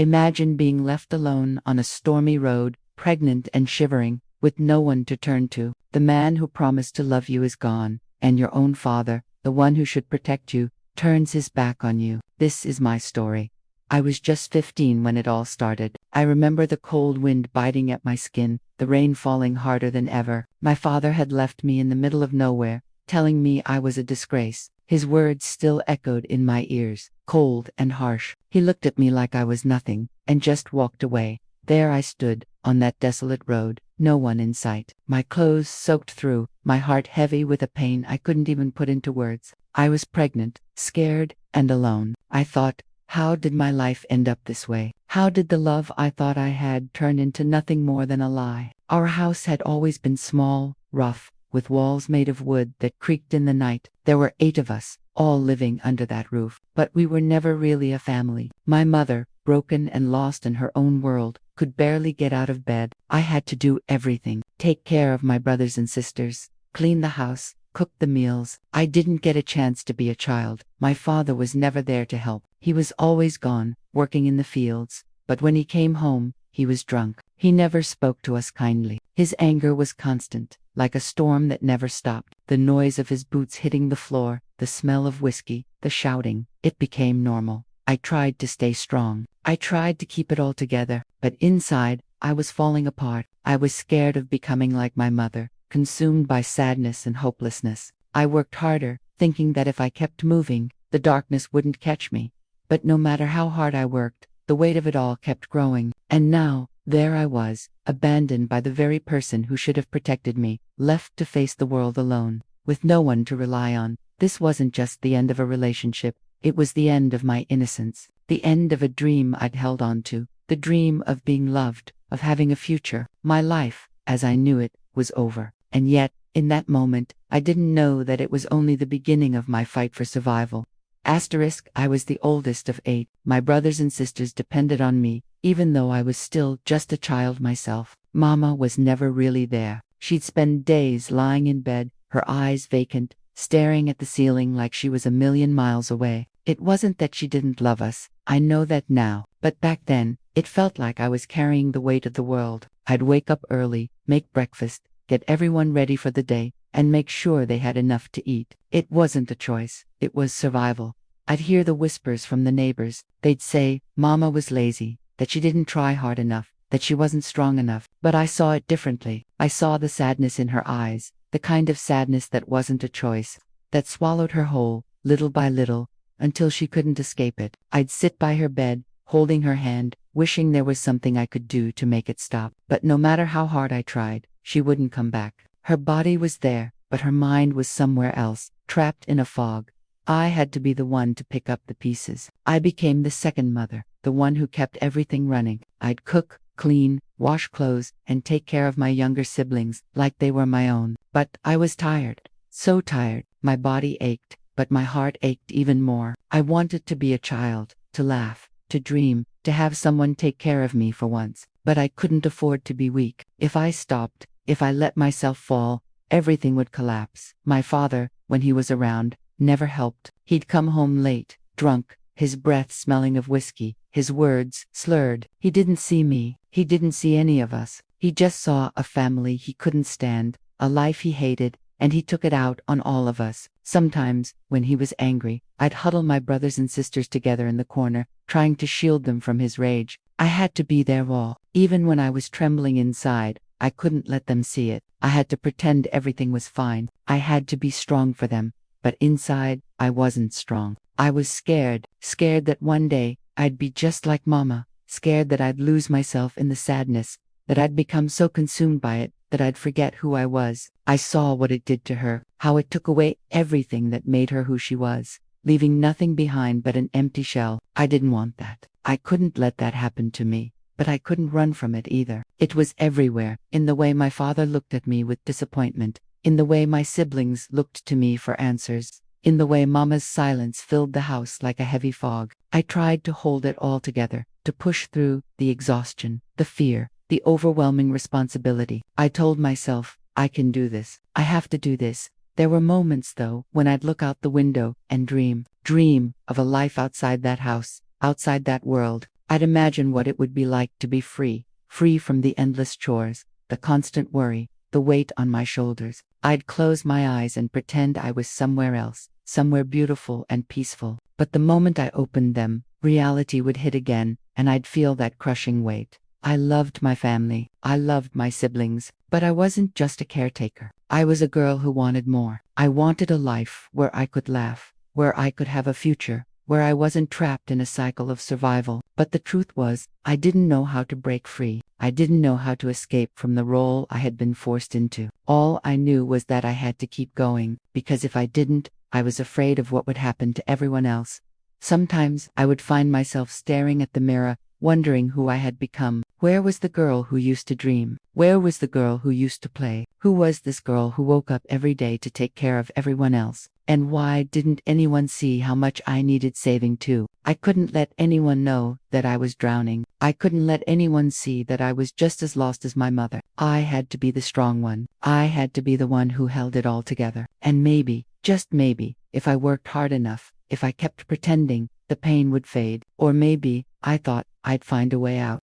Imagine being left alone on a stormy road, pregnant and shivering, with no one to turn to. The man who promised to love you is gone, and your own father, the one who should protect you, turns his back on you. This is my story. I was just 15 when it all started. I remember the cold wind biting at my skin, the rain falling harder than ever. My father had left me in the middle of nowhere, telling me I was a disgrace. His words still echoed in my ears, cold and harsh. He looked at me like I was nothing, and just walked away. There I stood, on that desolate road, no one in sight. My clothes soaked through, my heart heavy with a pain I couldn't even put into words. I was pregnant, scared, and alone. I thought, how did my life end up this way? How did the love I thought I had turn into nothing more than a lie? Our house had always been small, rough, with walls made of wood that creaked in the night. There were 8 of us, all living under that roof. But we were never really a family. My mother, broken and lost in her own world, could barely get out of bed. I had to do everything. Take care of my brothers and sisters, clean the house, cook the meals. I didn't get a chance to be a child. My father was never there to help. He was always gone, working in the fields. But when he came home, he was drunk. He never spoke to us kindly. His anger was constant, like a storm that never stopped. The noise of his boots hitting the floor, the smell of whiskey, the shouting. It became normal. I tried to stay strong. I tried to keep it all together, but inside, I was falling apart. I was scared of becoming like my mother, consumed by sadness and hopelessness. I worked harder, thinking that if I kept moving, the darkness wouldn't catch me. But no matter how hard I worked, the weight of it all kept growing. And now, there I was, abandoned by the very person who should have protected me, left to face the world alone, with no one to rely on. This wasn't just the end of a relationship, it was the end of my innocence, the end of a dream I'd held on to, the dream of being loved, of having a future. My life, as I knew it, was over. And yet, in that moment, I didn't know that it was only the beginning of my fight for survival. I was the oldest of 8. My brothers and sisters depended on me, even though I was still just a child myself. Mama was never really there. She'd spend days lying in bed, her eyes vacant, staring at the ceiling like she was a million miles away. It wasn't that she didn't love us, I know that now, but back then, it felt like I was carrying the weight of the world. I'd wake up early, make breakfast, get everyone ready for the day, and make sure they had enough to eat. It wasn't a choice, it was survival. I'd hear the whispers from the neighbors. They'd say, Mama was lazy, that she didn't try hard enough, that she wasn't strong enough. But I saw it differently. I saw the sadness in her eyes, the kind of sadness that wasn't a choice, that swallowed her whole, little by little, until she couldn't escape it. I'd sit by her bed, holding her hand, wishing there was something I could do to make it stop. But no matter how hard I tried, she wouldn't come back. Her body was there, but her mind was somewhere else, trapped in a fog. I had to be the one to pick up the pieces. I became the second mother, the one who kept everything running. I'd cook, clean, wash clothes, and take care of my younger siblings like they were my own. But I was tired, so tired. My body ached, but my heart ached even more. I wanted to be a child, to laugh, to dream, to have someone take care of me for once. But I couldn't afford to be weak. If I stopped, if I let myself fall, everything would collapse. My father, when he was around, never helped. He'd come home late, drunk, his breath smelling of whiskey, his words slurred. He didn't see me. He didn't see any of us. He just saw a family he couldn't stand, a life he hated, and he took it out on all of us. Sometimes, when he was angry, I'd huddle my brothers and sisters together in the corner, trying to shield them from his rage. I had to be their wall. Even when I was trembling inside, I couldn't let them see it. I had to pretend everything was fine. I had to be strong for them. But inside, I wasn't strong. I was scared, scared that one day, I'd be just like Mama, scared that I'd lose myself in the sadness, that I'd become so consumed by it, that I'd forget who I was. I saw what it did to her, how it took away everything that made her who she was, leaving nothing behind but an empty shell. I didn't want that. I couldn't let that happen to me. But I couldn't run from it either. It was everywhere, in the way my father looked at me with disappointment, in the way my siblings looked to me for answers, in the way Mama's silence filled the house like a heavy fog. I tried to hold it all together, to push through the exhaustion, the fear, the overwhelming responsibility. I told myself, I can do this. I have to do this. There were moments, though, when I'd look out the window and dream of a life outside that house, outside that world. I'd imagine what it would be like to be free, free from the endless chores, the constant worry, the weight on my shoulders. I'd close my eyes and pretend I was somewhere else, somewhere beautiful and peaceful. But the moment I opened them, reality would hit again, and I'd feel that crushing weight. I loved my family, I loved my siblings, but I wasn't just a caretaker. I was a girl who wanted more. I wanted a life where I could laugh, where I could have a future, where I wasn't trapped in a cycle of survival. But the truth was, I didn't know how to break free. I didn't know how to escape from the role I had been forced into. All I knew was that I had to keep going, because if I didn't, I was afraid of what would happen to everyone else. Sometimes I would find myself staring at the mirror, wondering who I had become. Where was the girl who used to dream? Where was the girl who used to play? Who was this girl who woke up every day to take care of everyone else? And why didn't anyone see how much I needed saving too? I couldn't let anyone know that I was drowning. I couldn't let anyone see that I was just as lost as my mother. I had to be the strong one. I had to be the one who held it all together. And maybe, just maybe, if I worked hard enough, if I kept pretending, the pain would fade. Or maybe, I thought, I'd find a way out.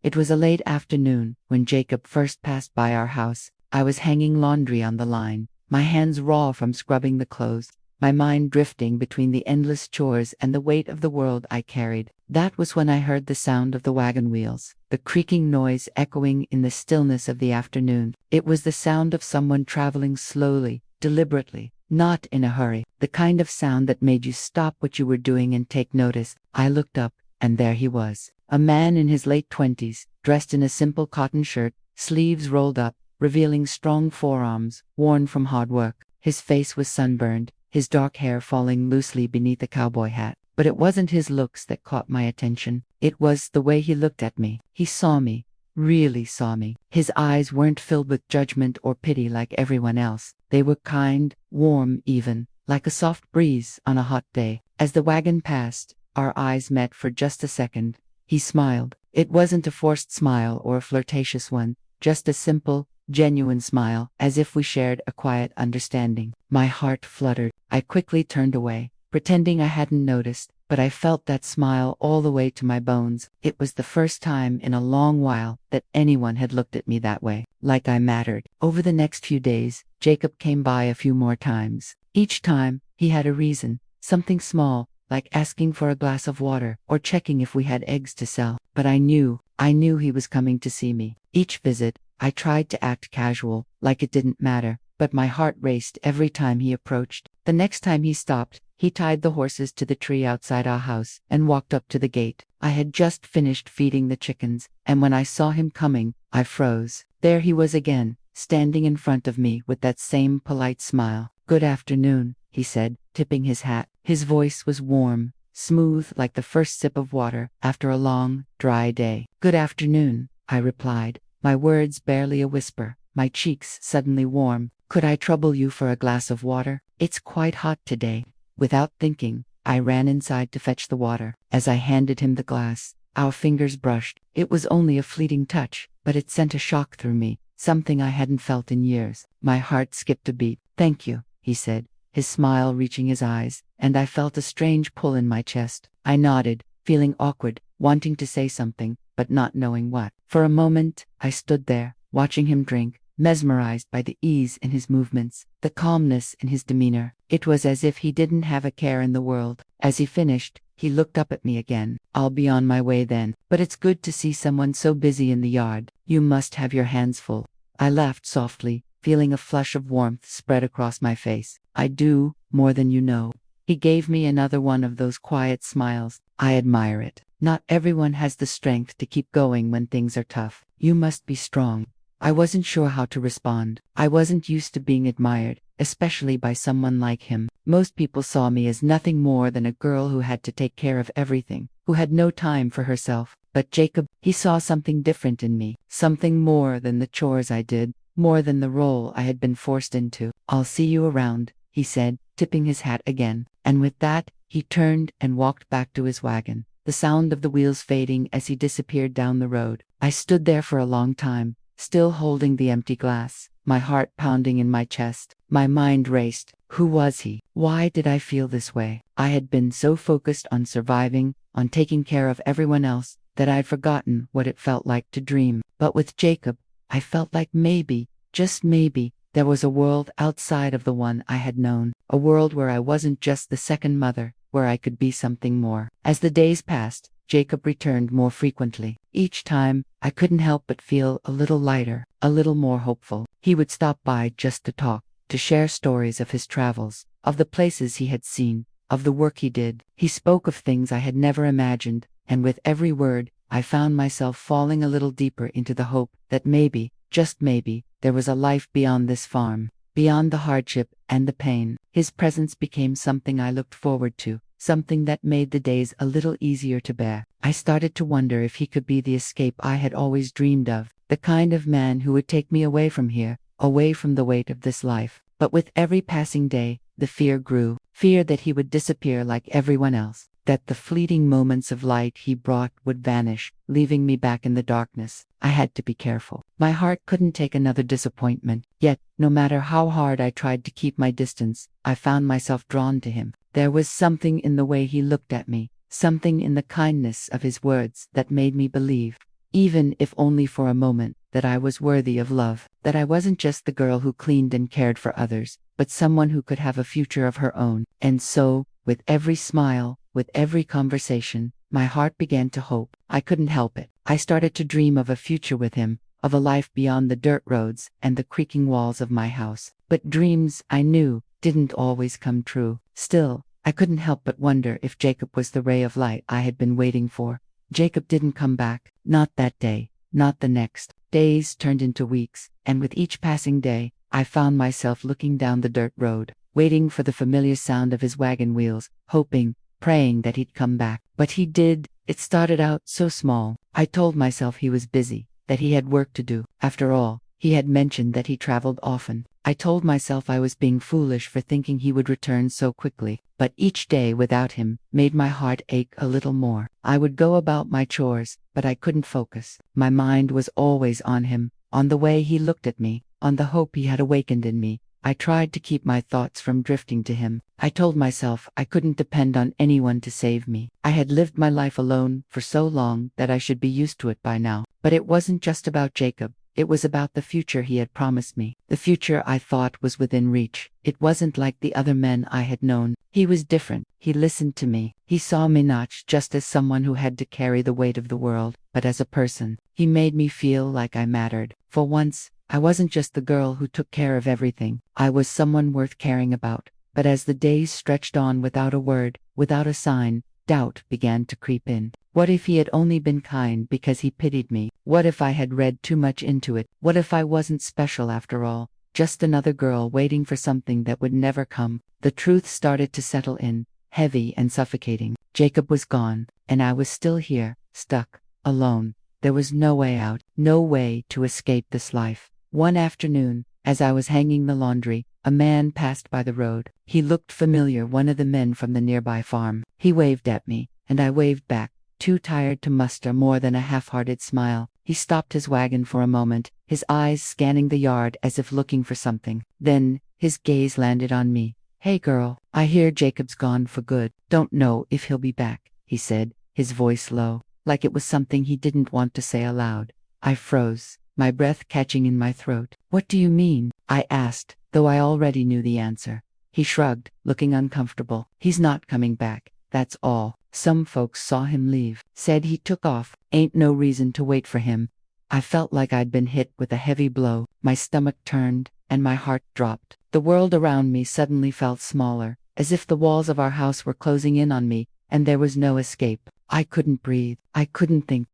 It was a late afternoon when Jacob first passed by our house. I was hanging laundry on the line, my hands raw from scrubbing the clothes, my mind drifting between the endless chores and the weight of the world I carried. That was when I heard the sound of the wagon wheels, the creaking noise echoing in the stillness of the afternoon. It was the sound of someone traveling slowly, deliberately, not in a hurry, the kind of sound that made you stop what you were doing and take notice. I looked up, and there he was. A man in his late 20s, dressed in a simple cotton shirt, sleeves rolled up, revealing strong forearms, worn from hard work. His face was sunburned, his dark hair falling loosely beneath a cowboy hat. But it wasn't his looks that caught my attention. It was the way he looked at me. He saw me, really saw me. His eyes weren't filled with judgment or pity like everyone else. They were kind, warm even, like a soft breeze on a hot day. As the wagon passed, our eyes met for just a second. He smiled. It wasn't a forced smile or a flirtatious one, just a simple, genuine smile, as if we shared a quiet understanding. My heart fluttered. I quickly turned away, pretending I hadn't noticed, but I felt that smile all the way to my bones. It was the first time in a long while that anyone had looked at me that way, like I mattered. Over the next few days, Jacob came by a few more times. Each time, he had a reason, something small, like asking for a glass of water or checking if we had eggs to sell. But I knew he was coming to see me. Each visit, I tried to act casual, like it didn't matter, but my heart raced every time he approached. The next time he stopped, he tied the horses to the tree outside our house and walked up to the gate. I had just finished feeding the chickens, and when I saw him coming, I froze. There he was again, standing in front of me with that same polite smile. "Good afternoon," he said, tipping his hat. His voice was warm, smooth like the first sip of water after a long, dry day. "Good afternoon," I replied, my words barely a whisper, my cheeks suddenly warm. "Could I trouble you for a glass of water? It's quite hot today." Without thinking, I ran inside to fetch the water. As I handed him the glass, our fingers brushed. It was only a fleeting touch, but it sent a shock through me, something I hadn't felt in years. My heart skipped a beat. "Thank you," he said, his smile reaching his eyes, and I felt a strange pull in my chest. I nodded, feeling awkward, wanting to say something, but not knowing what. For a moment, I stood there, watching him drink, mesmerized by the ease in his movements, the calmness in his demeanor. It was as if he didn't have a care in the world. As he finished, he looked up at me again. "I'll be on my way then, but it's good to see someone so busy in the yard. You must have your hands full." I laughed softly, feeling a flush of warmth spread across my face. "I do, more than you know." He gave me another one of those quiet smiles. "I admire it. Not everyone has the strength to keep going when things are tough. You must be strong." I wasn't sure how to respond. I wasn't used to being admired, especially by someone like him. Most people saw me as nothing more than a girl who had to take care of everything, who had no time for herself. But Jacob, he saw something different in me, something more than the chores I did, more than the role I had been forced into. "I'll see you around," he said, tipping his hat again. And with that, he turned and walked back to his wagon, the sound of the wheels fading as he disappeared down the road. I stood there for a long time, still holding the empty glass, my heart pounding in my chest. My mind raced. Who was he? Why did I feel this way? I had been so focused on surviving, on taking care of everyone else, that I'd forgotten what it felt like to dream. But with Jacob, I felt like maybe, just maybe, there was a world outside of the one I had known, a world where I wasn't just the second mother, where I could be something more. As the days passed, Jacob returned more frequently. Each time, I couldn't help but feel a little lighter, a little more hopeful. He would stop by just to talk, to share stories of his travels, of the places he had seen, of the work he did. He spoke of things I had never imagined, and with every word, I found myself falling a little deeper into the hope that maybe, just maybe, there was a life beyond this farm, beyond the hardship and the pain. His presence became something I looked forward to, something that made the days a little easier to bear. I started to wonder if he could be the escape I had always dreamed of, the kind of man who would take me away from here, away from the weight of this life. But with every passing day, the fear grew, fear that he would disappear like everyone else, that the fleeting moments of light he brought would vanish, leaving me back in the darkness. I had to be careful. My heart couldn't take another disappointment, yet, no matter how hard I tried to keep my distance, I found myself drawn to him. There was something in the way he looked at me, something in the kindness of his words that made me believe, even if only for a moment, that I was worthy of love, that I wasn't just the girl who cleaned and cared for others, but someone who could have a future of her own. And so, with every smile, with every conversation, my heart began to hope. I couldn't help it. I started to dream of a future with him, of a life beyond the dirt roads and the creaking walls of my house. But dreams, I knew, didn't always come true. Still, I couldn't help but wonder if Jacob was the ray of light I had been waiting for. Jacob didn't come back, not that day, not the next. Days turned into weeks, and with each passing day, I found myself looking down the dirt road, waiting for the familiar sound of his wagon wheels, hoping, praying that he'd come back. But he did. It started out so small. I told myself he was busy, that he had work to do. After all, he had mentioned that he traveled often. I told myself I was being foolish for thinking he would return so quickly. But each day without him made my heart ache a little more. I would go about my chores, but I couldn't focus. My mind was always on him, on the way he looked at me, on the hope he had awakened in me. I tried to keep my thoughts from drifting to him. I told myself I couldn't depend on anyone to save me. I had lived my life alone for so long that I should be used to it by now. But it wasn't just about Jacob. It was about the future he had promised me, the future I thought was within reach. It wasn't like the other men I had known. He was different. He listened to me. He saw me not just as someone who had to carry the weight of the world, but as a person. He made me feel like I mattered. For once, I wasn't just the girl who took care of everything. I was someone worth caring about. But as the days stretched on without a word, without a sign, doubt began to creep in. What if he had only been kind because he pitied me? What if I had read too much into it? What if I wasn't special after all? Just another girl waiting for something that would never come. The truth started to settle in, heavy and suffocating. Jacob was gone, and I was still here, stuck, alone. There was no way out, no way to escape this life. One afternoon, as I was hanging the laundry, a man passed by the road. He looked familiar, one of the men from the nearby farm. He waved at me, and I waved back, too tired to muster more than a half-hearted smile. He stopped his wagon for a moment, his eyes scanning the yard as if looking for something. Then, his gaze landed on me. "Hey girl, I hear Jacob's gone for good. Don't know if he'll be back," he said, his voice low, like it was something he didn't want to say aloud. I froze, my breath catching in my throat. "What do you mean?" I asked, though I already knew the answer. He shrugged, looking uncomfortable. "He's not coming back, that's all. Some folks saw him leave, said he took off. Ain't no reason to wait for him." I felt like I'd been hit with a heavy blow. My stomach turned, and my heart dropped. The world around me suddenly felt smaller, as if the walls of our house were closing in on me, and there was no escape. I couldn't breathe. I couldn't think.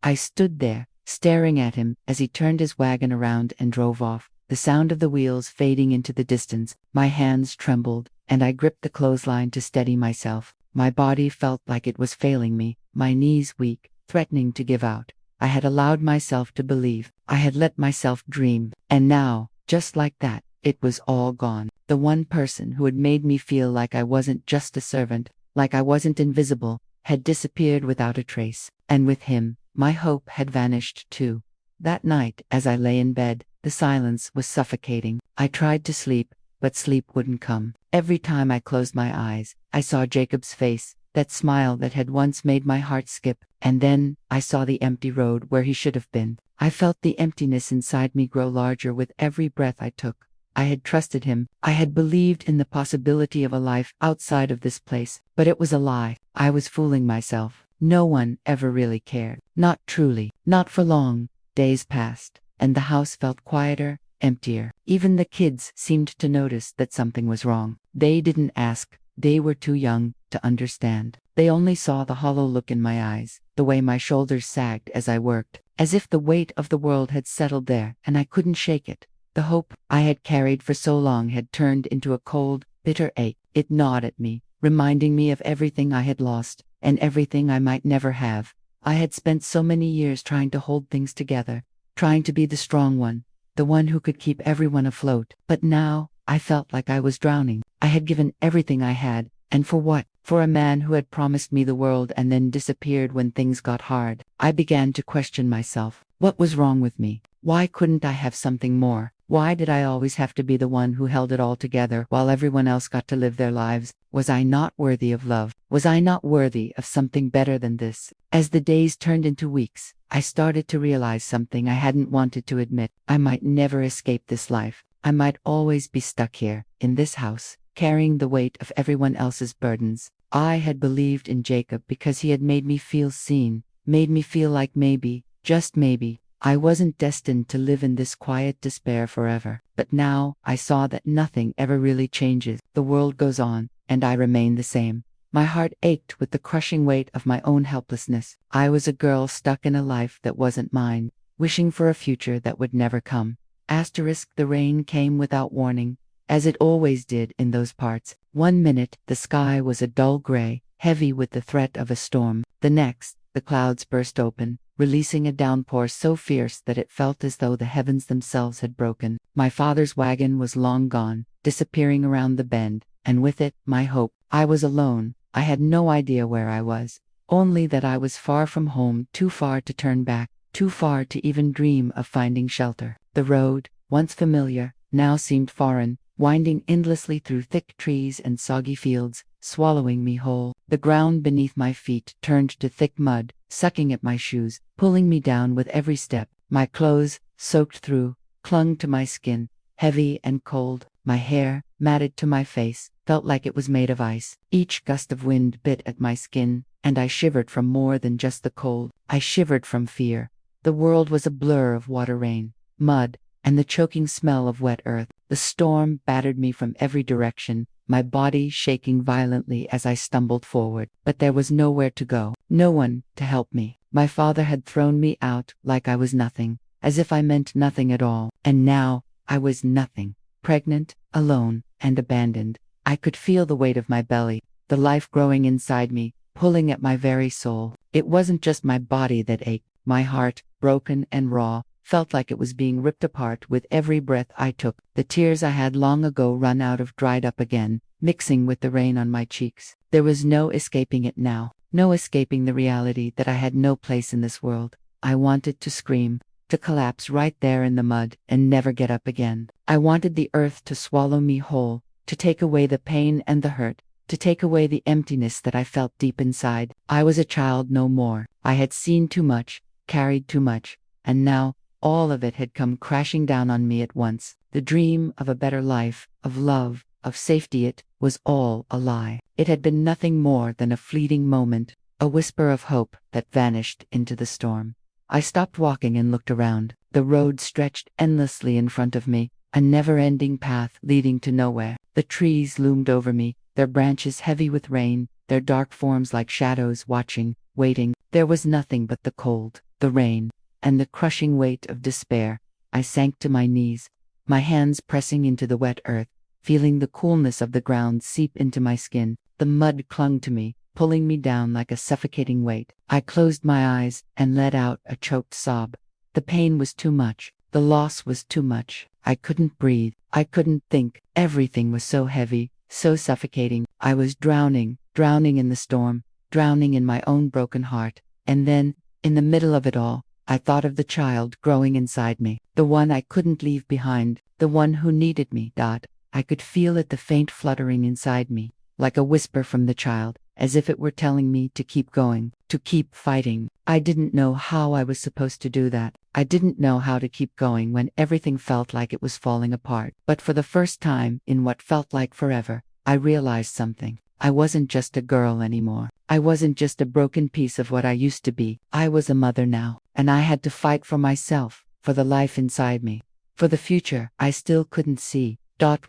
I stood there, staring at him as he turned his wagon around and drove off, the sound of the wheels fading into the distance. My hands trembled, and I gripped the clothesline to steady myself. My body felt like it was failing me, my knees weak, threatening to give out. I had allowed myself to believe. I had let myself dream. And now, just like that, it was all gone. The one person who had made me feel like I wasn't just a servant, like I wasn't invisible, had disappeared without a trace. And with him, my hope had vanished too. That night, as I lay in bed, the silence was suffocating. I tried to sleep, but sleep wouldn't come. Every time I closed my eyes, I saw Jacob's face, that smile that had once made my heart skip. And then I saw the empty road where he should have been. I felt the emptiness inside me grow larger with every breath I took. I had trusted him. I had believed in the possibility of a life outside of this place, but it was a lie. I was fooling myself. No one ever really cared. Not truly. Not for long. Days passed, and the house felt quieter, emptier. Even the kids seemed to notice that something was wrong. They didn't ask. They were too young to understand. They only saw the hollow look in my eyes, the way my shoulders sagged as I worked, as if the weight of the world had settled there and I couldn't shake it. The hope I had carried for so long had turned into a cold, bitter ache. It gnawed at me, reminding me of everything I had lost, and everything I might never have. I had spent so many years trying to hold things together, trying to be the strong one, the one who could keep everyone afloat. But now, I felt like I was drowning. I had given everything I had, and for what? For a man who had promised me the world and then disappeared when things got hard. I began to question myself. What was wrong with me? Why couldn't I have something more? Why did I always have to be the one who held it all together while everyone else got to live their lives? Was I not worthy of love? Was I not worthy of something better than this? As the days turned into weeks, I started to realize something I hadn't wanted to admit. I might never escape this life. I might always be stuck here, in this house, carrying the weight of everyone else's burdens. I had believed in Jacob because he had made me feel seen, made me feel like maybe, just maybe, I wasn't destined to live in this quiet despair forever. But now, I saw that nothing ever really changes. The world goes on, and I remain the same. My heart ached with the crushing weight of my own helplessness. I was a girl stuck in a life that wasn't mine, wishing for a future that would never come. The rain came without warning, as it always did in those parts. One minute, the sky was a dull gray, heavy with the threat of a storm. The next, the clouds burst open, releasing a downpour so fierce that it felt as though the heavens themselves had broken. My father's wagon was long gone, disappearing around the bend, and with it, my hope. I was alone. I had no idea where I was, only that I was far from home, too far to turn back, too far to even dream of finding shelter. The road, once familiar, now seemed foreign, winding endlessly through thick trees and soggy fields, swallowing me whole. The ground beneath my feet turned to thick mud, sucking at my shoes, pulling me down with every step. My clothes, soaked through, clung to my skin, heavy and cold. My hair, matted to my face, felt like it was made of ice. Each gust of wind bit at my skin, and I shivered from more than just the cold. I shivered from fear. The world was a blur of water, rain, mud, and the choking smell of wet earth. The storm battered me from every direction, my body shaking violently as I stumbled forward. But there was nowhere to go, no one to help me. My father had thrown me out like I was nothing, as if I meant nothing at all. And now, I was nothing. Pregnant, alone, and abandoned. I could feel the weight of my belly, the life growing inside me, pulling at my very soul. It wasn't just my body that ached. My heart, broken and raw, felt like it was being ripped apart with every breath I took. The tears I had long ago run out of dried up again, mixing with the rain on my cheeks. There was no escaping it now, no escaping the reality that I had no place in this world. I wanted to scream, to collapse right there in the mud and never get up again. I wanted the earth to swallow me whole, to take away the pain and the hurt, to take away the emptiness that I felt deep inside. I was a child no more. I had seen too much, carried too much, and now, all of it had come crashing down on me at once. The dream of a better life, of love, of safety, it was all a lie. It had been nothing more than a fleeting moment, a whisper of hope that vanished into the storm. I stopped walking and looked around. The road stretched endlessly in front of me, a never-ending path leading to nowhere. The trees loomed over me, their branches heavy with rain, their dark forms like shadows watching, waiting. There was nothing but the cold, the rain, and the crushing weight of despair. I sank to my knees, my hands pressing into the wet earth, feeling the coolness of the ground seep into my skin. The mud clung to me, pulling me down like a suffocating weight. I closed my eyes and let out a choked sob. The pain was too much. The loss was too much. I couldn't breathe. I couldn't think. Everything was so heavy, so suffocating. I was drowning in the storm, drowning in my own broken heart. And then, in the middle of it all, I thought of the child growing inside me, the one I couldn't leave behind, the one who needed me. I could feel it, the faint fluttering inside me, like a whisper from the child. as if it were telling me to keep going, to keep fighting. I didn't know how I was supposed to do that. I didn't know how to keep going when everything felt like it was falling apart. But for the first time, in what felt like forever, I realized something. I wasn't just a girl anymore. I wasn't just a broken piece of what I used to be. I was a mother now, and I had to fight for myself, for the life inside me, for the future I still couldn't see.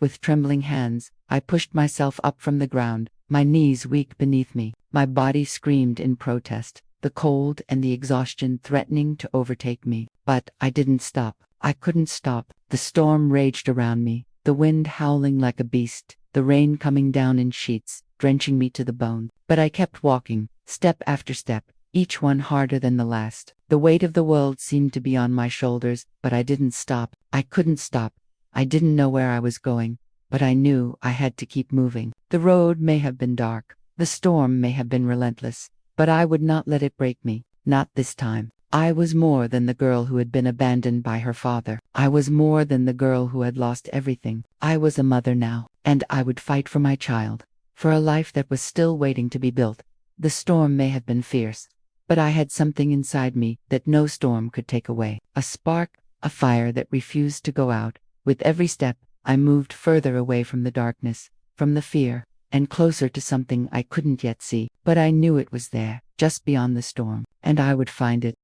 With trembling hands, I pushed myself up from the ground, my knees weak beneath me. My body screamed in protest, the cold and the exhaustion threatening to overtake me. But I didn't stop. I couldn't stop. The storm raged around me, the wind howling like a beast, the rain coming down in sheets, drenching me to the bone. But I kept walking, step after step, each one harder than the last. The weight of the world seemed to be on my shoulders, but I didn't stop. I couldn't stop. I didn't know where I was going, but I knew I had to keep moving. The road may have been dark, the storm may have been relentless, but I would not let it break me, not this time. I was more than the girl who had been abandoned by her father. I was more than the girl who had lost everything. I was a mother now, and I would fight for my child, for a life that was still waiting to be built. The storm may have been fierce, but I had something inside me that no storm could take away. A spark, a fire that refused to go out. With every step, I moved further away from the darkness, from the fear, and closer to something I couldn't yet see. But I knew it was there, just beyond the storm, and I would find it.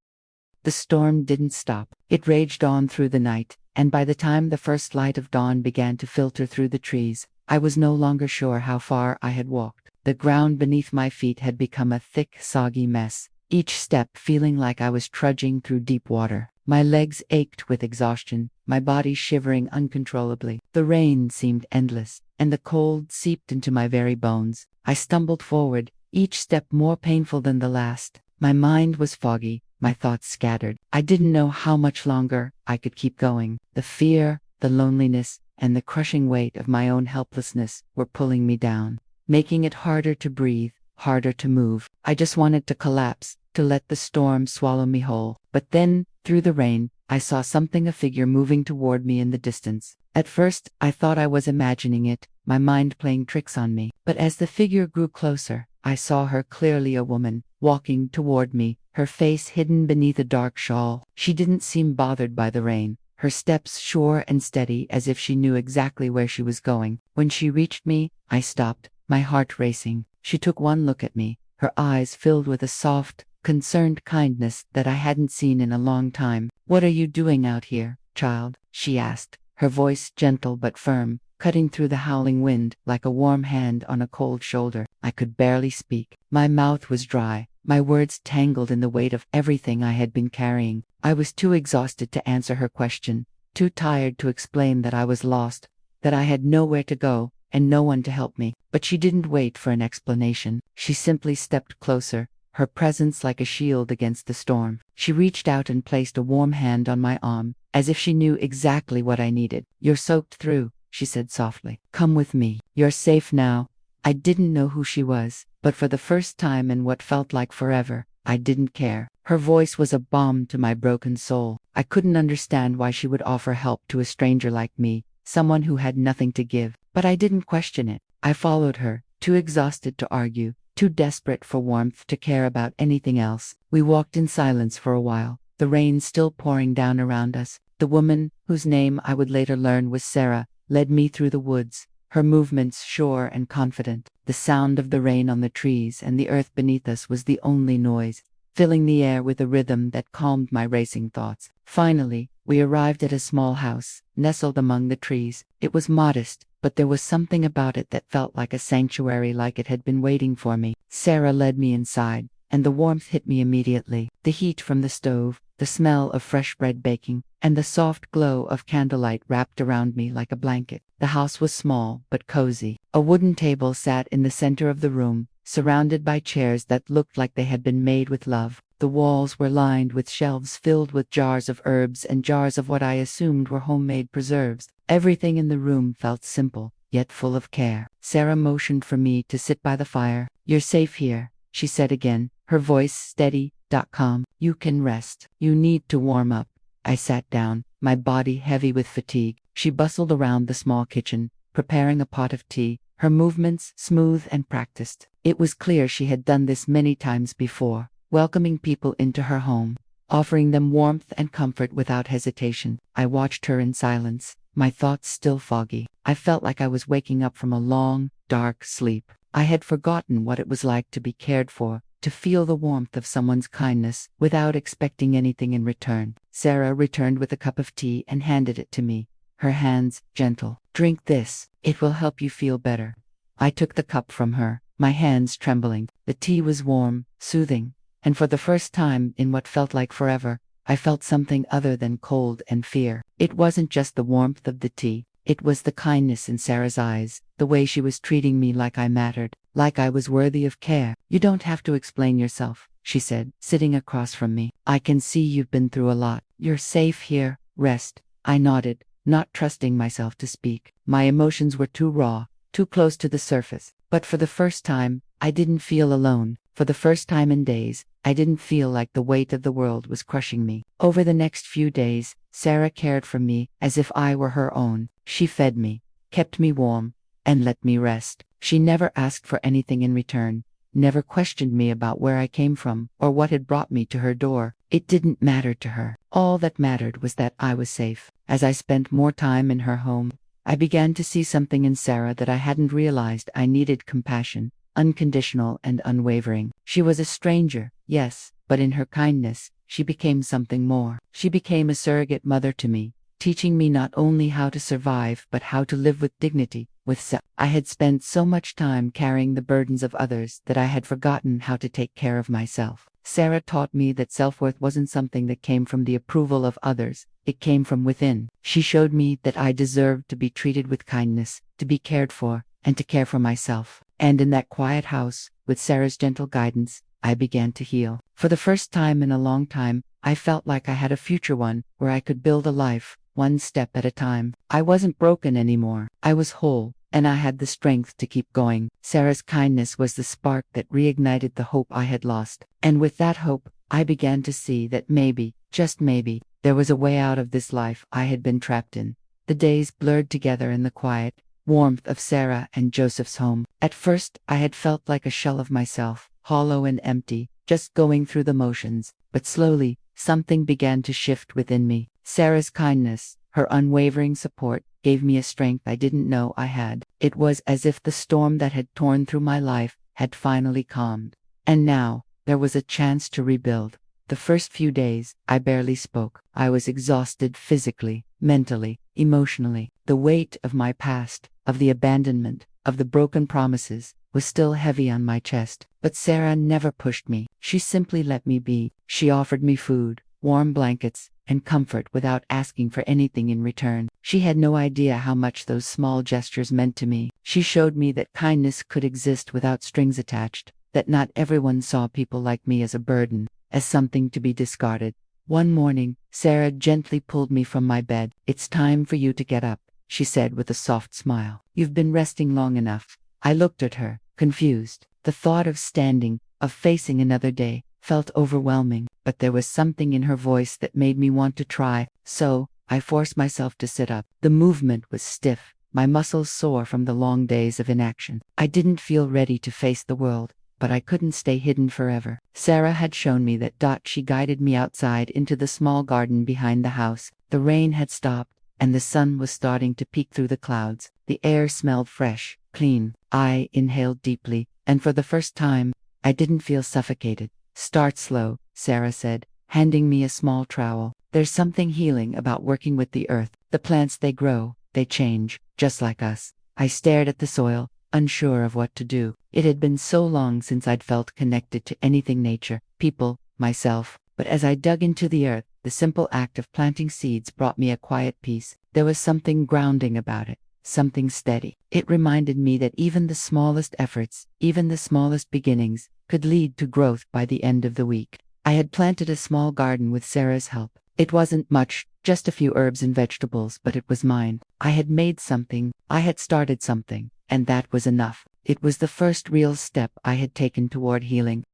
The storm didn't stop. It raged on through the night, and by the time the first light of dawn began to filter through the trees, I was no longer sure how far I had walked. The ground beneath my feet had become a thick, soggy mess, each step feeling like I was trudging through deep water. My legs ached with exhaustion, my body shivering uncontrollably. The rain seemed endless, and the cold seeped into my very bones. I stumbled forward, each step more painful than the last. My mind was foggy, my thoughts scattered. I didn't know how much longer I could keep going. The fear, the loneliness, and the crushing weight of my own helplessness were pulling me down, making it harder to breathe, harder to move. I just wanted to collapse, to let the storm swallow me whole. But then, through the rain, I saw something, a figure moving toward me in the distance. At first, I thought I was imagining it, my mind playing tricks on me. But as the figure grew closer, I saw her clearly, a woman, walking toward me, her face hidden beneath a dark shawl. She didn't seem bothered by the rain, her steps sure and steady as if she knew exactly where she was going. When she reached me, I stopped, my heart racing. She took one look at me, her eyes filled with a soft, concerned kindness that I hadn't seen in a long time. "What are you doing out here, child?" she asked, her voice gentle but firm, cutting through the howling wind like a warm hand on a cold shoulder. I could barely speak. My mouth was dry, my words tangled in the weight of everything I had been carrying. I was too exhausted to answer her question, too tired to explain that I was lost, that I had nowhere to go, and no one to help me. But she didn't wait for an explanation. She simply stepped closer, her presence like a shield against the storm. She reached out and placed a warm hand on my arm, as if she knew exactly what I needed. "You're soaked through," she said softly. "Come with me. You're safe now." I didn't know who she was, but for the first time in what felt like forever, I didn't care. Her voice was a balm to my broken soul. I couldn't understand why she would offer help to a stranger like me, someone who had nothing to give. But I didn't question it. I followed her, too exhausted to argue, too desperate for warmth to care about anything else. We walked in silence for a while, the rain still pouring down around us. The woman, whose name I would later learn was Sarah, led me through the woods, her movements sure and confident. The sound of the rain on the trees and the earth beneath us was the only noise, filling the air with a rhythm that calmed my racing thoughts. Finally, we arrived at a small house, nestled among the trees. It was modest, but there was something about it that felt like a sanctuary, like it had been waiting for me. Sarah led me inside, and the warmth hit me immediately. The heat from the stove, the smell of fresh bread baking, and the soft glow of candlelight wrapped around me like a blanket. The house was small, but cozy. A wooden table sat in the center of the room, surrounded by chairs that looked like they had been made with love. The walls were lined with shelves filled with jars of herbs and jars of what I assumed were homemade preserves. Everything in the room felt simple, yet full of care. Sarah motioned for me to sit by the fire. "You're safe here," she said again, her voice steady, calm. "You can rest. You need to warm up." I sat down, my body heavy with fatigue. She bustled around the small kitchen, preparing a pot of tea, her movements smooth and practiced. It was clear she had done this many times before, welcoming people into her home, offering them warmth and comfort without hesitation. I watched her in silence, my thoughts still foggy. I felt like I was waking up from a long, dark sleep. I had forgotten what it was like to be cared for, to feel the warmth of someone's kindness without expecting anything in return. Sarah returned with a cup of tea and handed it to me, her hands gentle. "Drink this. It will help you feel better." I took the cup from her, my hands trembling. The tea was warm, soothing, and for the first time in what felt like forever, I felt something other than cold and fear. It wasn't just the warmth of the tea. It was the kindness in Sarah's eyes, the way she was treating me like I mattered, like I was worthy of care. "You don't have to explain yourself," she said, sitting across from me. "I can see you've been through a lot. You're safe here. Rest." I nodded, not trusting myself to speak. My emotions were too raw, too close to the surface. But for the first time, I didn't feel alone. For the first time in days, I didn't feel like the weight of the world was crushing me. Over the next few days, Sarah cared for me as if I were her own. She fed me, kept me warm, and let me rest. She never asked for anything in return, never questioned me about where I came from or what had brought me to her door. It didn't matter to her. All that mattered was that I was safe. As I spent more time in her home, I began to see something in Sarah that I hadn't realized. I needed compassion, unconditional and unwavering. She was a stranger, yes, but in her kindness, she became something more. She became a surrogate mother to me, teaching me not only how to survive but how to live with dignity, with self. I had spent so much time carrying the burdens of others that I had forgotten how to take care of myself. Sarah taught me that self-worth wasn't something that came from the approval of others, it came from within. She showed me that I deserved to be treated with kindness, to be cared for, and to care for myself. And in that quiet house, with Sarah's gentle guidance, I began to heal. For the first time in a long time, I felt like I had a future one, where I could build a life, one step at a time. I wasn't broken anymore. I was whole, and I had the strength to keep going. Sarah's kindness was the spark that reignited the hope I had lost. And with that hope, I began to see that maybe, just maybe, there was a way out of this life I had been trapped in. The days blurred together in the quiet warmth of Sarah and Joseph's home. At first, I had felt like a shell of myself, hollow and empty, just going through the motions. But slowly, something began to shift within me. Sarah's kindness, her unwavering support, gave me a strength I didn't know I had. It was as if the storm that had torn through my life had finally calmed. And now, there was a chance to rebuild. The first few days, I barely spoke. I was exhausted physically, mentally, emotionally. The weight of my past, of the abandonment, of the broken promises, was still heavy on my chest. But Sarah never pushed me. She simply let me be. She offered me food, warm blankets, and comfort without asking for anything in return. She had no idea how much those small gestures meant to me. She showed me that kindness could exist without strings attached, that not everyone saw people like me as a burden, as something to be discarded. One morning, Sarah gently pulled me from my bed. "It's time for you to get up," she said with a soft smile. "You've been resting long enough." I looked at her, confused. The thought of standing, of facing another day, felt overwhelming, but there was something in her voice that made me want to try, so I forced myself to sit up. The movement was stiff, my muscles sore from the long days of inaction. I didn't feel ready to face the world, but I couldn't stay hidden forever. Sarah had shown me that. She guided me outside into the small garden behind the house. The rain had stopped, and the sun was starting to peek through the clouds. The air smelled fresh, clean. I inhaled deeply, and for the first time, I didn't feel suffocated. "Start slow," Sarah said, handing me a small trowel. "There's something healing about working with the earth. The plants, they grow, they change, just like us." I stared at the soil, unsure of what to do. It had been so long since I'd felt connected to anything nature, people, myself. But as I dug into the earth, the simple act of planting seeds brought me a quiet peace. There was something grounding about it, something steady. It reminded me that even the smallest efforts, even the smallest beginnings, could lead to growth by the end of the week. I had planted a small garden with Sarah's help. It wasn't much, just a few herbs and vegetables, but it was mine. I had made something, I had started something, and that was enough. It was the first real step I had taken toward healing.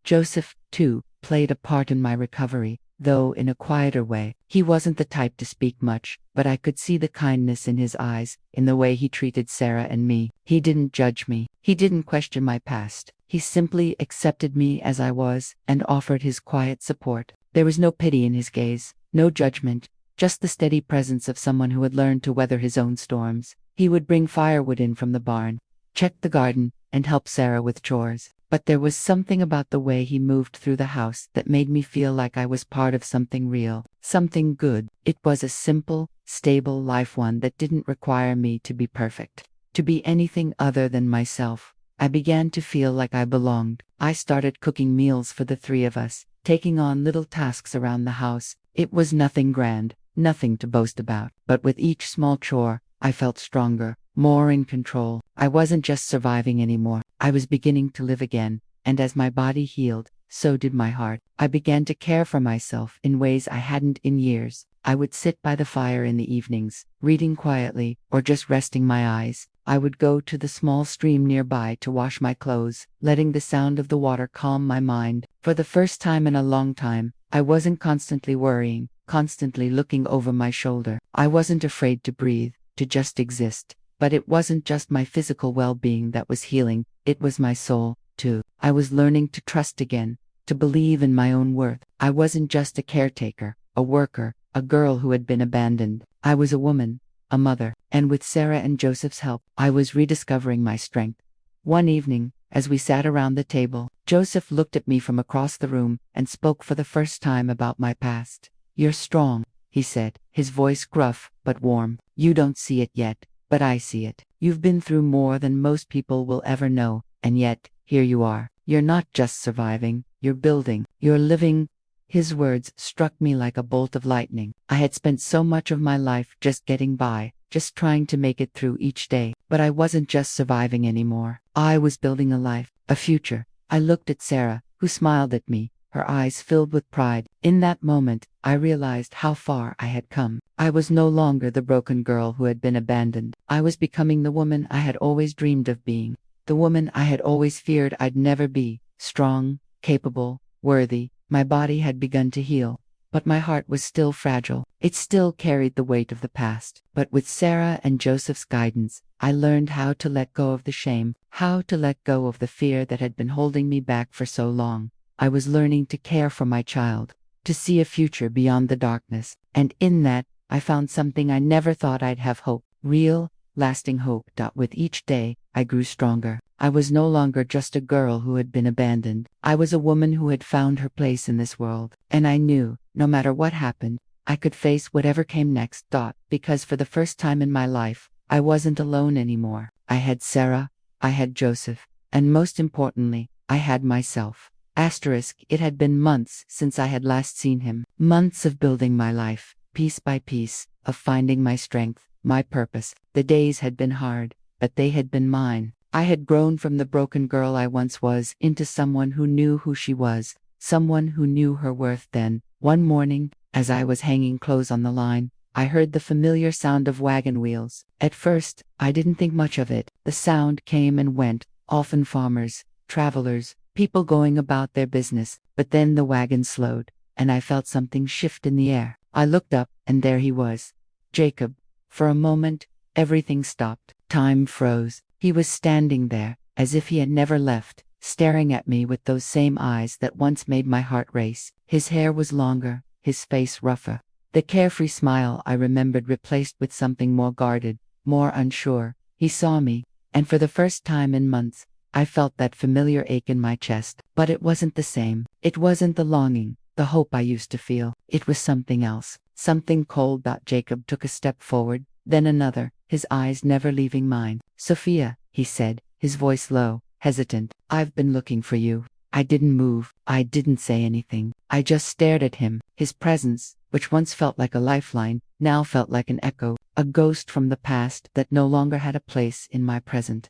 Joseph, too, played a part in my recovery. though in a quieter way. He wasn't the type to speak much, but I could see the kindness in his eyes, in the way he treated Sarah and me. He didn't judge me. He didn't question my past. He simply accepted me as I was and offered his quiet support. There was no pity in his gaze, no judgment, just the steady presence of someone who had learned to weather his own storms. He would bring firewood in from the barn, check the garden, and help Sarah with chores. But there was something about the way he moved through the house that made me feel like I was part of something real, something good. It was a simple, stable life, one that didn't require me to be perfect, to be anything other than myself. I began to feel like I belonged. I started cooking meals for the three of us, taking on little tasks around the house. It was nothing grand, nothing to boast about, but with each small chore, I felt stronger, more in control. I wasn't just surviving anymore. I was beginning to live again, and as my body healed, so did my heart. I began to care for myself in ways I hadn't in years. I would sit by the fire in the evenings, reading quietly, or just resting my eyes. I would go to the small stream nearby to wash my clothes, letting the sound of the water calm my mind. For the first time in a long time, I wasn't constantly worrying, constantly looking over my shoulder. I wasn't afraid to breathe, to just exist. But it wasn't just my physical well-being that was healing, it was my soul, too. I was learning to trust again, to believe in my own worth. I wasn't just a caretaker, a worker, a girl who had been abandoned. I was a woman, a mother, and with Sarah and Joseph's help, I was rediscovering my strength. One evening, as we sat around the table, Joseph looked at me from across the room and spoke for the first time about my past. "You're strong," he said, his voice gruff but warm. "You don't see it yet, but I see it. You've been through more than most people will ever know, and yet, here you are. You're not just surviving, you're building, you're living." His words struck me like a bolt of lightning. I had spent so much of my life just getting by, just trying to make it through each day. But I wasn't just surviving anymore. I was building a life, a future. I looked at Sarah, who smiled at me, her eyes filled with pride. In that moment, I realized how far I had come. I was no longer the broken girl who had been abandoned. I was becoming the woman I had always dreamed of being, the woman I had always feared I'd never be. Strong, capable, worthy. My body had begun to heal, but my heart was still fragile. It still carried the weight of the past. But with Sarah and Joseph's guidance, I learned how to let go of the shame, how to let go of the fear that had been holding me back for so long. I was learning to care for my child, to see a future beyond the darkness, and in that, I found something I never thought I'd have: hope. Real, lasting hope. With each day, I grew stronger. I was no longer just a girl who had been abandoned. I was a woman who had found her place in this world. And I knew, no matter what happened, I could face whatever came next. Because for the first time in my life, I wasn't alone anymore. I had Sarah, I had Joseph, and most importantly, I had myself. It had been months since I had last seen him. Months of building my life, piece by piece, of finding my strength, my purpose. The days had been hard, but they had been mine. I had grown from the broken girl I once was into someone who knew who she was, someone who knew her worth. Then, one morning, as I was hanging clothes on the line, I heard the familiar sound of wagon wheels. At first, I didn't think much of it. The sound came and went, often farmers, travelers, people going about their business. But then the wagon slowed, and I felt something shift in the air. I looked up, and there he was, Jacob. For a moment, everything stopped. Time froze. He was standing there, as if he had never left, staring at me with those same eyes that once made my heart race. His hair was longer, his face rougher. The carefree smile I remembered replaced with something more guarded, more unsure. He saw me, and for the first time in months, I felt that familiar ache in my chest. But it wasn't the same. It wasn't the longing, the hope I used to feel. It was something else, something cold. Jacob took a step forward, then another, his eyes never leaving mine. "Sophia," he said, his voice low, hesitant, "I've been looking for you." I didn't move. I didn't say anything. I just stared at him. His presence, which once felt like a lifeline, now felt like an echo, a ghost from the past that no longer had a place in my present.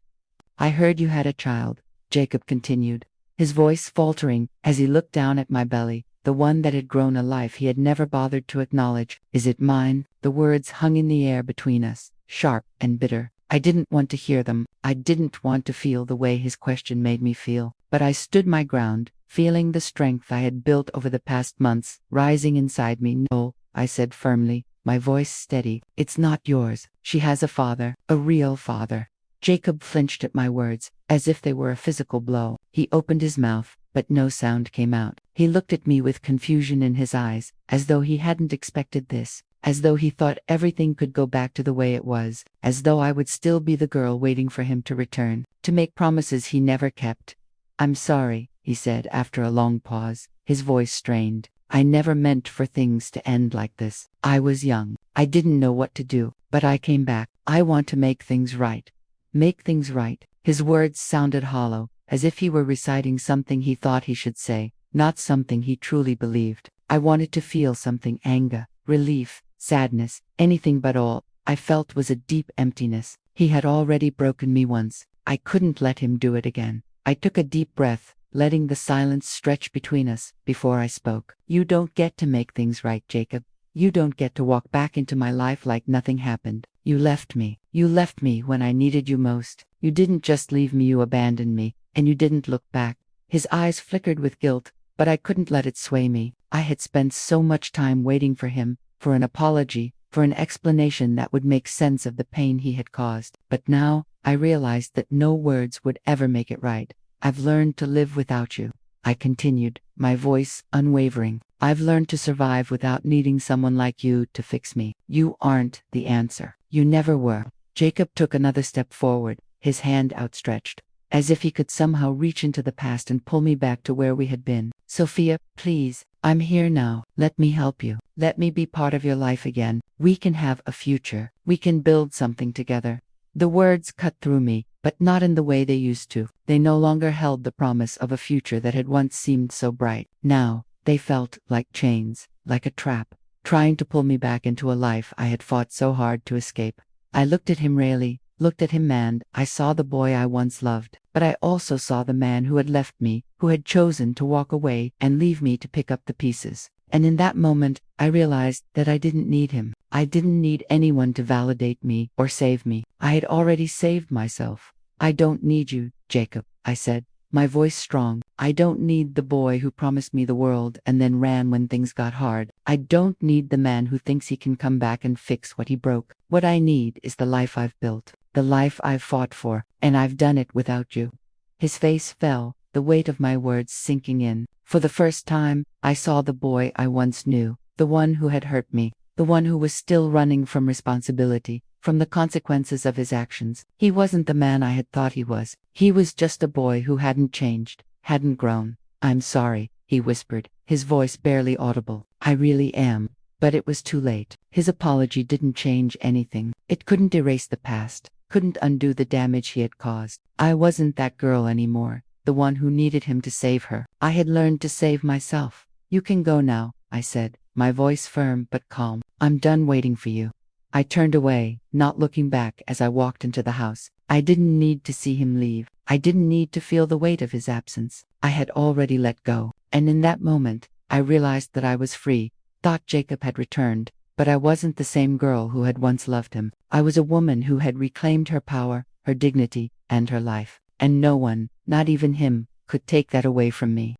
"I heard you had a child," Jacob continued, his voice faltering as he looked down at my belly, the one that had grown a life he had never bothered to acknowledge. "Is it mine?" The words hung in the air between us, sharp and bitter. I didn't want to hear them. I didn't want to feel the way his question made me feel. But I stood my ground, feeling the strength I had built over the past months rising inside me. "No," I said firmly, my voice steady. "It's not yours. She has a father, a real father." Jacob flinched at my words, as if they were a physical blow. He opened his mouth, but no sound came out. He looked at me with confusion in his eyes, as though he hadn't expected this, as though he thought everything could go back to the way it was, as though I would still be the girl waiting for him to return, to make promises he never kept. "I'm sorry," he said after a long pause, his voice strained. "I never meant for things to end like this. I was young. I didn't know what to do, but I came back. I want to make things right." Make things right. His words sounded hollow, as if he were reciting something he thought he should say, not something he truly believed. I wanted to feel something: anger, relief, sadness, anything, but all I felt was a deep emptiness. He had already broken me once. I couldn't let him do it again. I took a deep breath, letting the silence stretch between us, before I spoke. "You don't get to make things right, Jacob. You don't get to walk back into my life like nothing happened. You left me. You left me when I needed you most. You didn't just leave me, you abandoned me, and you didn't look back." His eyes flickered with guilt, but I couldn't let it sway me. I had spent so much time waiting for him, for an apology, for an explanation that would make sense of the pain he had caused. But now, I realized that no words would ever make it right. "I've learned to live without you," I continued, my voice unwavering. "I've learned to survive without needing someone like you to fix me. You aren't the answer. You never were." Jacob took another step forward, his hand outstretched, as if he could somehow reach into the past and pull me back to where we had been. "Sophia, please, I'm here now. Let me help you. Let me be part of your life again. We can have a future. We can build something together." The words cut through me, but not in the way they used to. They no longer held the promise of a future that had once seemed so bright. Now, they felt like chains, like a trap, trying to pull me back into a life I had fought so hard to escape. I looked at him, Rayleigh, looked at him, and I saw the boy I once loved, but I also saw the man who had left me, who had chosen to walk away and leave me to pick up the pieces. And in that moment, I realized that I didn't need him. I didn't need anyone to validate me or save me. I had already saved myself. "I don't need you, Jacob," I said, my voice strong. "I don't need the boy who promised me the world and then ran when things got hard. I don't need the man who thinks he can come back and fix what he broke. What I need is the life I've built, the life I've fought for, and I've done it without you." His face fell, the weight of my words sinking in. For the first time, I saw the boy I once knew, the one who had hurt me, the one who was still running from responsibility, from the consequences of his actions. He wasn't the man I had thought he was. He was just a boy who hadn't changed, hadn't grown. "I'm sorry," he whispered, his voice barely audible. "I really am." But it was too late. His apology didn't change anything. It couldn't erase the past, couldn't undo the damage he had caused. I wasn't that girl anymore, the one who needed him to save her. I had learned to save myself. "You can go now," I said, my voice firm but calm. "I'm done waiting for you." I turned away, not looking back as I walked into the house. I didn't need to see him leave. I didn't need to feel the weight of his absence. I had already let go. And in that moment, I realized that I was free. Thought Jacob had returned, but I wasn't the same girl who had once loved him. I was a woman who had reclaimed her power, her dignity, and her life. And no one, not even him, could take that away from me.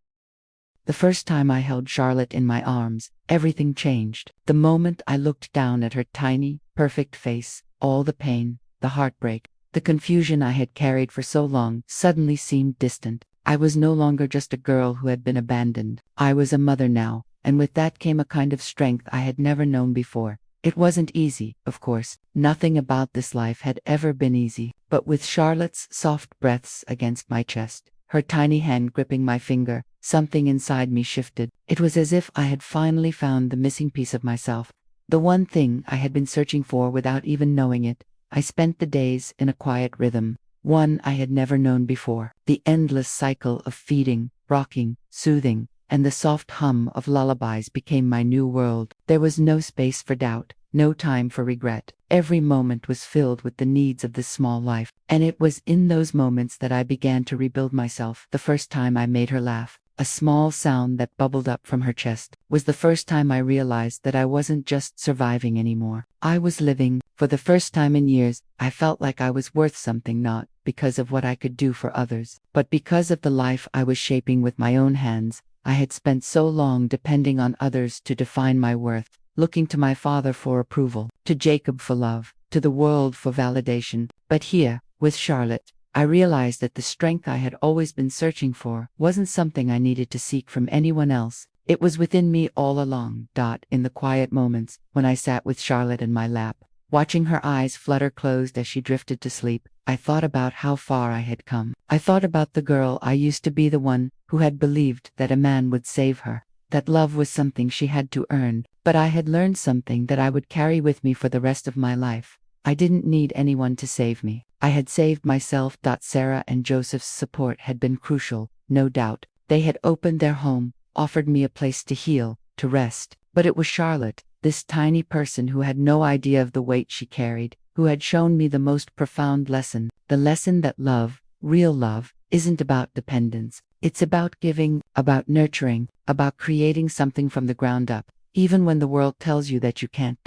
The first time I held Charlotte in my arms, everything changed. The moment I looked down at her tiny, perfect face, all the pain, the heartbreak, the confusion I had carried for so long suddenly seemed distant. I was no longer just a girl who had been abandoned. I was a mother now, and with that came a kind of strength I had never known before. It wasn't easy, of course. Nothing about this life had ever been easy. But with Charlotte's soft breaths against my chest, her tiny hand gripping my finger, something inside me shifted. It was as if I had finally found the missing piece of myself, the one thing I had been searching for without even knowing it. I spent the days in a quiet rhythm, one I had never known before. The endless cycle of feeding, rocking, soothing, and the soft hum of lullabies became my new world. There was no space for doubt, no time for regret. Every moment was filled with the needs of this small life, and it was in those moments that I began to rebuild myself. The first time I made her laugh, a small sound that bubbled up from her chest, was the first time I realized that I wasn't just surviving anymore. I was living. For the first time in years, I felt like I was worth something, not because of what I could do for others, but because of the life I was shaping with my own hands. I had spent so long depending on others to define my worth, looking to my father for approval, to Jacob for love, to the world for validation. But here, with Charlotte, I realized that the strength I had always been searching for wasn't something I needed to seek from anyone else. It was within me all along. In the quiet moments, when I sat with Charlotte in my lap, watching her eyes flutter closed as she drifted to sleep, I thought about how far I had come. I thought about the girl I used to be, the one who had believed that a man would save her, that love was something she had to earn. But I had learned something that I would carry with me for the rest of my life. I didn't need anyone to save me. I had saved myself. Sarah and Joseph's support had been crucial, no doubt. They had opened their home, offered me a place to heal, to rest. But it was Charlotte, this tiny person who had no idea of the weight she carried, who had shown me the most profound lesson, the lesson that love, real love, isn't about dependence. It's about giving, about nurturing, about creating something from the ground up, even when the world tells you that you can't.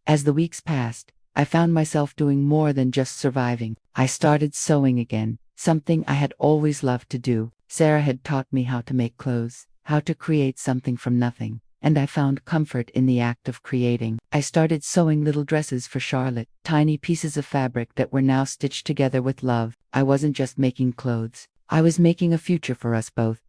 As the weeks passed, I found myself doing more than just surviving. I started sewing again, something I had always loved to do. Sarah had taught me how to make clothes, how to create something from nothing, and I found comfort in the act of creating. I started sewing little dresses for Charlotte, tiny pieces of fabric that were now stitched together with love. I wasn't just making clothes, I was making a future for us both.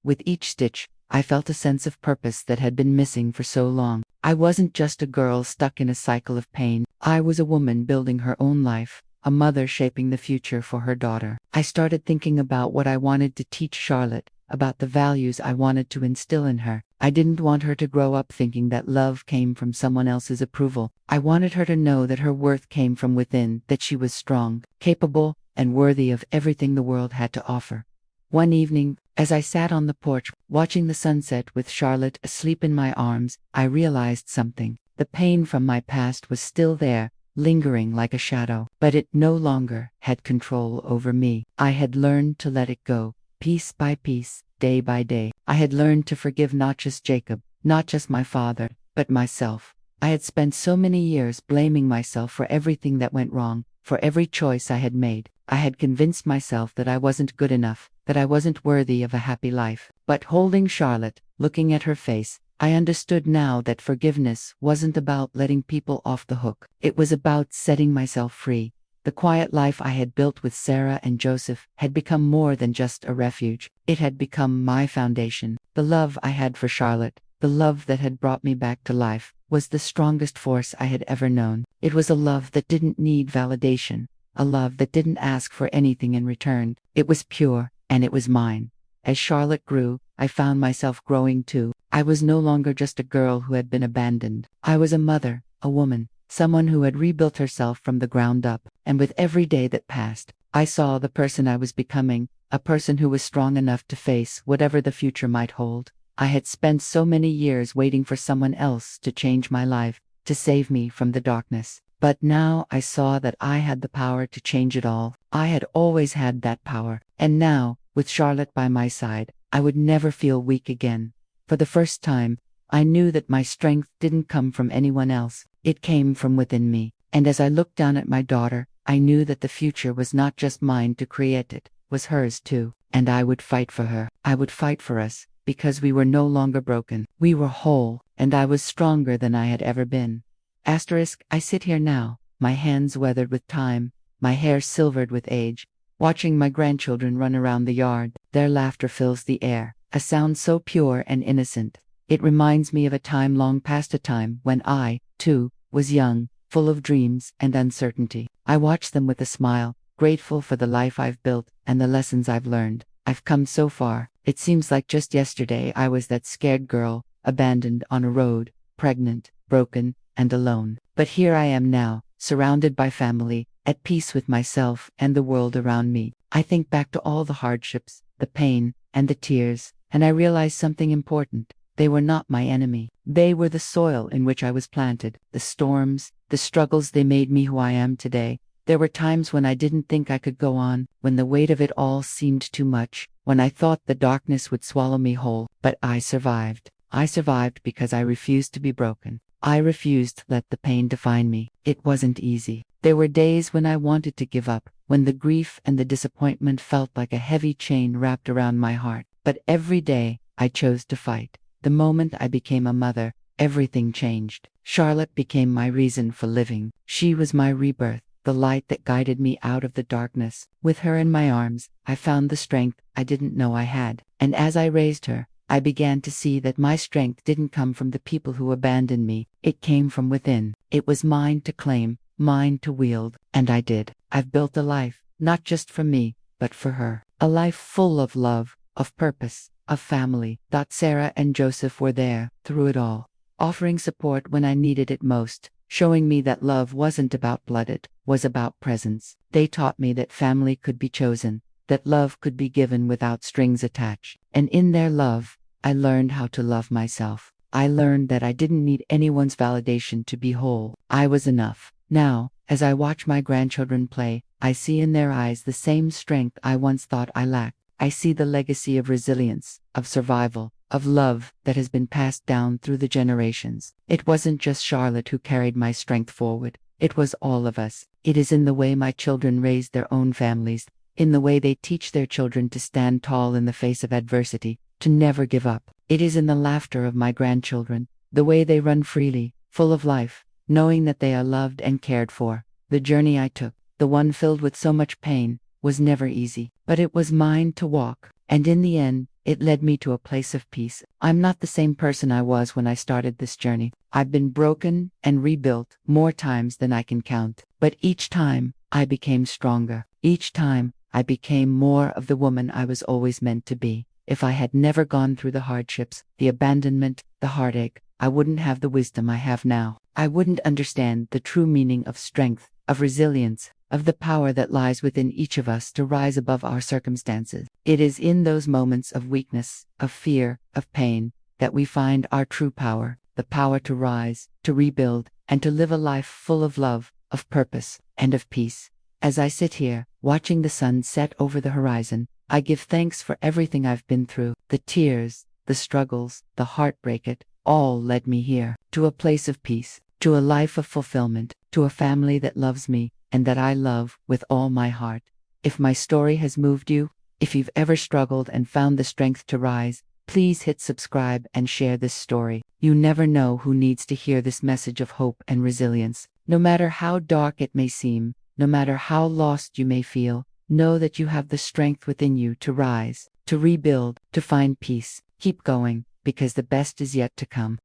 With each stitch, I felt a sense of purpose that had been missing for so long. I wasn't just a girl stuck in a cycle of pain. I was a woman building her own life, a mother shaping the future for her daughter. I started thinking about what I wanted to teach Charlotte, about the values I wanted to instill in her. I didn't want her to grow up thinking that love came from someone else's approval. I wanted her to know that her worth came from within, that she was strong, capable, and worthy of everything the world had to offer. One evening, as I sat on the porch, watching the sunset with Charlotte asleep in my arms, I realized something. The pain from my past was still there, lingering like a shadow, but it no longer had control over me. I had learned to let it go, piece by piece, day by day. I had learned to forgive not just Jacob, not just my father, but myself. I had spent so many years blaming myself for everything that went wrong, for every choice I had made. I had convinced myself that I wasn't good enough, that I wasn't worthy of a happy life. But holding Charlotte, looking at her face, I understood now that forgiveness wasn't about letting people off the hook. It was about setting myself free. The quiet life I had built with Sarah and Joseph had become more than just a refuge. It had become my foundation. The love I had for Charlotte, the love that had brought me back to life, was the strongest force I had ever known. It was a love that didn't need validation, a love that didn't ask for anything in return. It was pure, and it was mine. As Charlotte grew, I found myself growing too. I was no longer just a girl who had been abandoned. I was a mother, a woman, someone who had rebuilt herself from the ground up. And with every day that passed, I saw the person I was becoming, a person who was strong enough to face whatever the future might hold. I had spent so many years waiting for someone else to change my life, to save me from the darkness. But now I saw that I had the power to change it all. I had always had that power. And now, with Charlotte by my side, I would never feel weak again. For the first time, I knew that my strength didn't come from anyone else. It came from within me. And as I looked down at my daughter, I knew that the future was not just mine to create, it was hers too. And I would fight for her. I would fight for us, because we were no longer broken. We were whole, and I was stronger than I had ever been. I sit here now, my hands weathered with time, my hair silvered with age, watching my grandchildren run around the yard. Their laughter fills the air, a sound so pure and innocent. It reminds me of a time long past, a time when I, too, was young, full of dreams and uncertainty. I watch them with a smile, grateful for the life I've built and the lessons I've learned. I've come so far. It seems like just yesterday I was that scared girl, abandoned on a road, pregnant, broken, and alone. But here I am now, surrounded by family, at peace with myself and the world around me. I think back to all the hardships, the pain, and the tears, and I realize something important. They were not my enemy. They were the soil in which I was planted. The storms, the struggles, they made me who I am today. There were times when I didn't think I could go on, when the weight of it all seemed too much, when I thought the darkness would swallow me whole. But I survived. I survived because I refused to be broken. I refused to let the pain define me. It wasn't easy. There were days when I wanted to give up, when the grief and the disappointment felt like a heavy chain wrapped around my heart. But every day, I chose to fight. The moment I became a mother, everything changed. Charlotte became my reason for living. She was my rebirth, the light that guided me out of the darkness. With her in my arms, I found the strength I didn't know I had. And as I raised her, I began to see that my strength didn't come from the people who abandoned me. It came from within. It was mine to claim, mine to wield, and I did. I've built a life, not just for me, but for her. A life full of love, of purpose, of family. Sarah and Joseph were there, through it all, offering support when I needed it most, showing me that love wasn't about blood, it was about presence. They taught me that family could be chosen, that love could be given without strings attached. And in their love, I learned how to love myself. I learned that I didn't need anyone's validation to be whole. I was enough. Now, as I watch my grandchildren play, I see in their eyes the same strength I once thought I lacked. I see the legacy of resilience, of survival, of love that has been passed down through the generations. It wasn't just Charlotte who carried my strength forward. It was all of us. It is in the way my children raise their own families, in the way they teach their children to stand tall in the face of adversity, to never give up. It is in the laughter of my grandchildren, the way they run freely, full of life, knowing that they are loved and cared for. The journey I took, the one filled with so much pain, was never easy, but it was mine to walk, and in the end, it led me to a place of peace. I'm not the same person I was when I started this journey. I've been broken and rebuilt more times than I can count, but each time, I became stronger. Each time, I became more of the woman I was always meant to be. If I had never gone through the hardships, the abandonment, the heartache, I wouldn't have the wisdom I have now. I wouldn't understand the true meaning of strength, of resilience, of the power that lies within each of us to rise above our circumstances. It is in those moments of weakness, of fear, of pain, that we find our true power, the power to rise, to rebuild, and to live a life full of love, of purpose, and of peace. As I sit here, watching the sun set over the horizon, I give thanks for everything I've been through. The tears, the struggles, the heartbreak, it all led me here, to a place of peace, to a life of fulfillment, to a family that loves me, and that I love with all my heart. If my story has moved you, if you've ever struggled and found the strength to rise, please hit subscribe and share this story. You never know who needs to hear this message of hope and resilience. No matter how dark it may seem, no matter how lost you may feel, know that you have the strength within you to rise, to rebuild, to find peace. Keep going, because the best is yet to come.